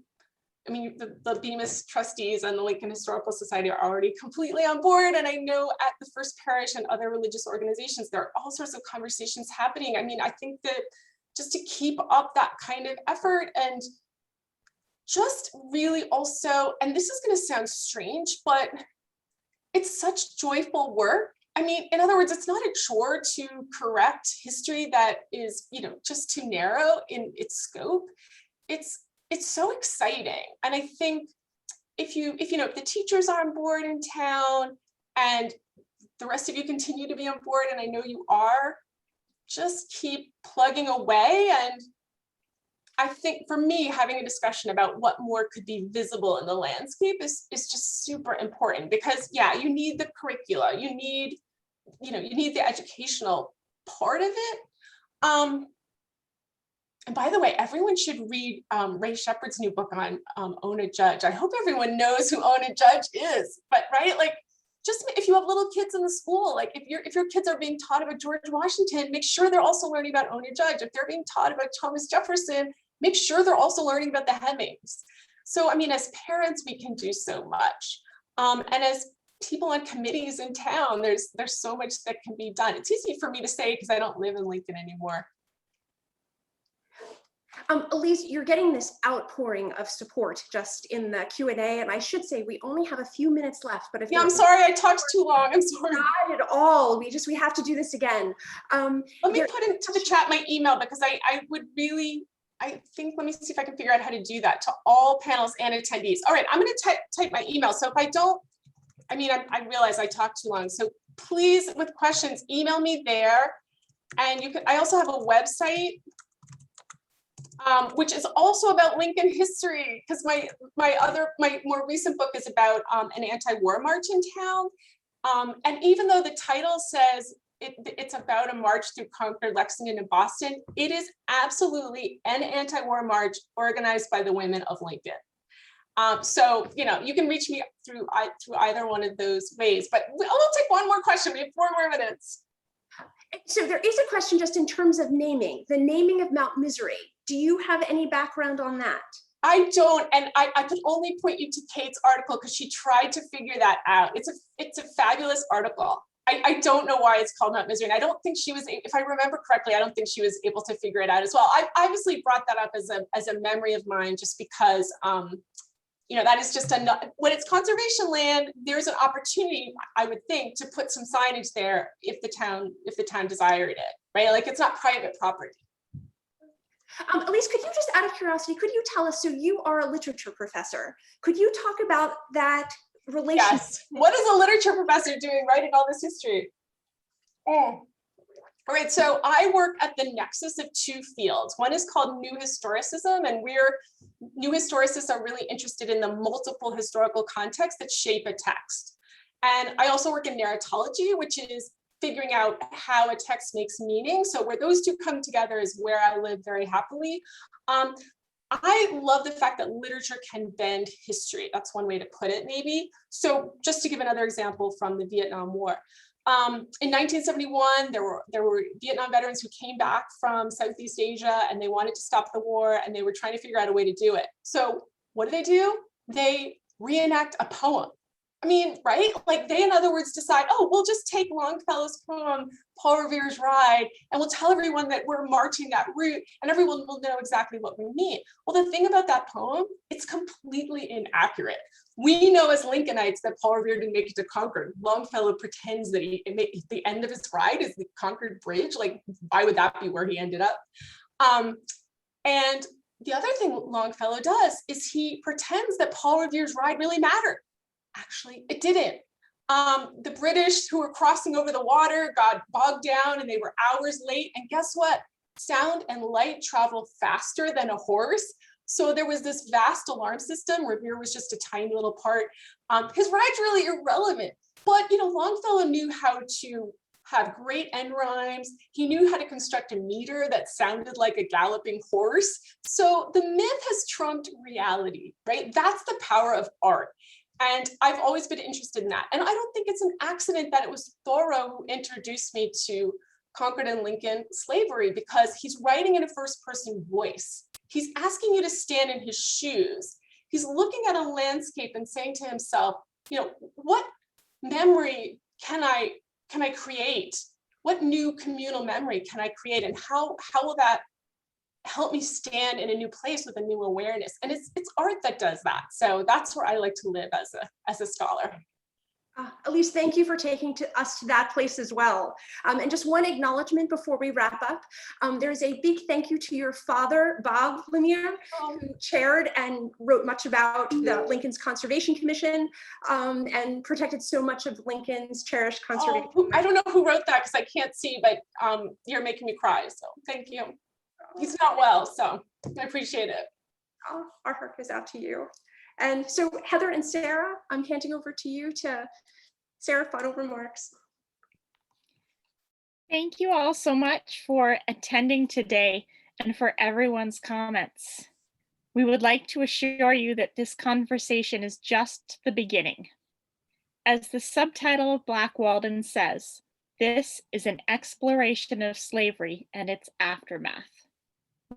I mean, the Bemis trustees and the Lincoln Historical Society are already completely on board. And I know at the First Parish and other religious organizations, there are all sorts of conversations happening. I mean, I think that just to keep up that kind of effort, and just really also, and this is going to sound strange, but it's such joyful work. I mean, in other words, it's not a chore to correct history that is, just too narrow in its scope. It's so exciting. And I think if the teachers are on board in town and the rest of you continue to be on board, and I know you are, just keep plugging away. And I think for me, having a discussion about what more could be visible in the landscape is just super important, because yeah, you need the curricula, you need the educational part of it. And by the way, everyone should read Ray Shepard's new book on Ona Judge. I hope everyone knows who Ona Judge is, but right, like, just if you have little kids in the school, like if your kids are being taught about George Washington, make sure they're also learning about Ona Judge. If they're being taught about Thomas Jefferson, make sure they're also learning about the Hemmings. So, I mean, as parents, we can do so much. And as people on committees in town, there's so much that can be done. It's easy for me to say because I don't live in Lincoln anymore. Elise, you're getting this outpouring of support just in the Q&A, and I should say we only have a few minutes left. But if I'm sorry I talked too long. I'm sorry. Not at all. We have to do this again. Let me put into the chat my email, because I would really, I think, let me see if I can figure out how to do that to all panels and attendees. All right, I'm going to type my email. So if I don't, I realize I talked too long. So please, with questions, email me there. And I also have a website. which is also about Lincoln history, because my more recent book is about an anti-war march in town. And even though the title says it's about a march through Concord, Lexington, and Boston, it is absolutely an anti-war march organized by the women of Lincoln. So, you can reach me through either one of those ways, but we'll take one more question. We have 4 more minutes. So there is a question just in terms of naming, the naming of Mount Misery. Do you have any background on that? I don't, and I could only point you to Kate's article because she tried to figure that out. It's a fabulous article. I don't know why it's called Mount Misery, and I don't think she was, if I remember correctly, I don't think she was able to figure it out as well. I obviously brought that up as a memory of mine, just because that is just when it's conservation land, there's an opportunity, I would think, to put some signage there if the town desired it, right? Like, it's not private property. Elise, could you just, out of curiosity, could you tell us, so you are a literature professor, could you talk about that relationship? Yes. What is a literature professor doing writing all this history? All right, so I work at the nexus of 2 fields. One is called New Historicism, and New Historicists are really interested in the multiple historical contexts that shape a text. And I also work in narratology, which is figuring out how a text makes meaning. So where those 2 come together is where I live very happily. I love the fact that literature can bend history. That's one way to put it, maybe. So just to give another example from the Vietnam War. In 1971, there were Vietnam veterans who came back from Southeast Asia, and they wanted to stop the war, and they were trying to figure out a way to do it. So what do? They reenact a poem. I mean, right? Like, they, in other words, decide, oh, we'll just take Longfellow's poem, Paul Revere's Ride, and we'll tell everyone that we're marching that route, and everyone will know exactly what we mean. Well, the thing about that poem, it's completely inaccurate. We know as Lincolnites that Paul Revere didn't make it to Concord. Longfellow pretends that the end of his ride is the Concord Bridge. Like, why would that be where he ended up? And the other thing Longfellow does is he pretends that Paul Revere's ride really mattered. Actually, it didn't. The British who were crossing over the water got bogged down, and they were hours late. And guess what? Sound and light travel faster than a horse. So there was this vast alarm system. Revere was just a tiny little part. His ride's really irrelevant, but Longfellow knew how to have great end rhymes. He knew how to construct a meter that sounded like a galloping horse. So the myth has trumped reality, right? That's the power of art. And I've always been interested in that. And I don't think it's an accident that it was Thoreau who introduced me to Concord and Lincoln slavery, because he's writing in a first-person voice. He's asking you to stand in his shoes. He's looking at a landscape and saying to himself, what memory can I create? What new communal memory can I create? And how will that help me stand in a new place with a new awareness? And it's art that does that. So that's where I like to live as a scholar. Elise, thank you for taking us to that place as well. And just one acknowledgement before we wrap up. There's a big thank you to your father, Bob Lemire, who chaired and wrote much about the Lincoln's Conservation Commission and protected so much of Lincoln's cherished conservation. I don't know who wrote that because I can't see, but you're making me cry, so thank you. He's not well, so I appreciate it. Our heart goes out to you. And so Heather and Sarah, I'm handing over to you Sarah, final remarks. Thank you all so much for attending today and for everyone's comments. We would like to assure you that this conversation is just the beginning. As the subtitle of Black Walden says, this is an exploration of slavery and its aftermath.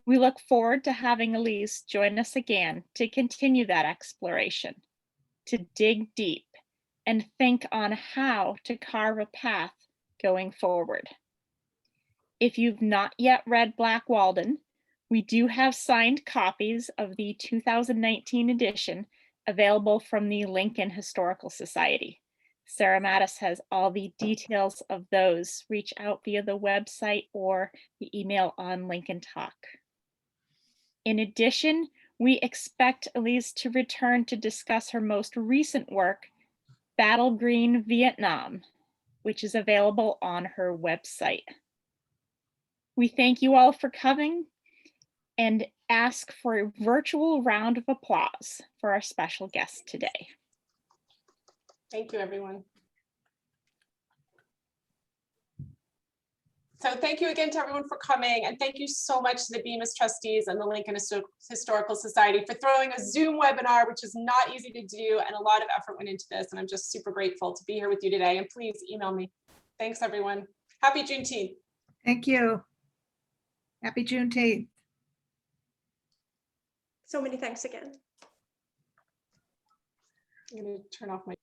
We look forward to having Elise join us again to continue that exploration, to dig deep and think on how to carve a path going forward. If you've not yet read Black Walden, we do have signed copies of the 2019 edition available from the Lincoln Historical Society. Sarah Mattis has all the details of those. Reach out via the website or the email on Lincoln Talk. In addition, we expect Elise to return to discuss her most recent work, Battle Green, Vietnam, which is available on her website. We thank you all for coming, and ask for a virtual round of applause for our special guest today. Thank you, everyone. So thank you again to everyone for coming, and thank you so much to the Bemis trustees and the Lincoln Historical Society for throwing a Zoom webinar, which is not easy to do, and a lot of effort went into this, and I'm just super grateful to be here with you today, and please email me. Thanks, everyone. Happy Juneteenth. Thank you. Happy Juneteenth. So many thanks again. I'm going to turn off my